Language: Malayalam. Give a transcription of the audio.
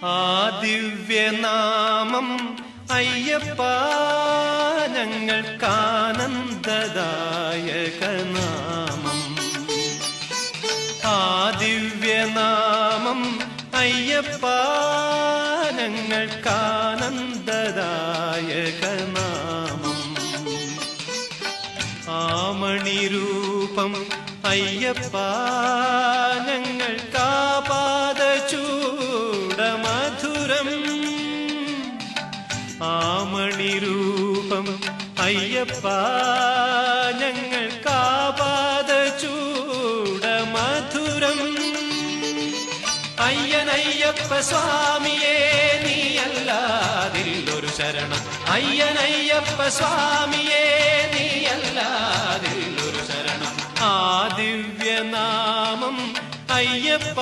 ആ ദിവ്യനാമം അയ്യപ്പ ഞങ്ങൾക്കാനന്ദദായകനാമം. ആ ദിവ്യനാമം അയ്യപ്പ ഞങ്ങൾക്കാനന്ദദായകനാമം. ആമണിരൂപം അയ്യപ്പ ഞങ്ങൾക്കാപാദചൂടമധുരം. ആമണിരൂപം അയ്യപ്പ ഞങ്ങൾക്കാപാദചൂടമധുരം. അയ്യനയ്യപ്പ സ്വാമിയേ നീയല്ലാതില്ലൊരു ശരണം. അയ്യനയ്യപ്പ സ്വാമിയേ നീയല്ലാതില്ലൊരു ശരണം. ആ ദിവ്യനാമം അയ്യപ്പ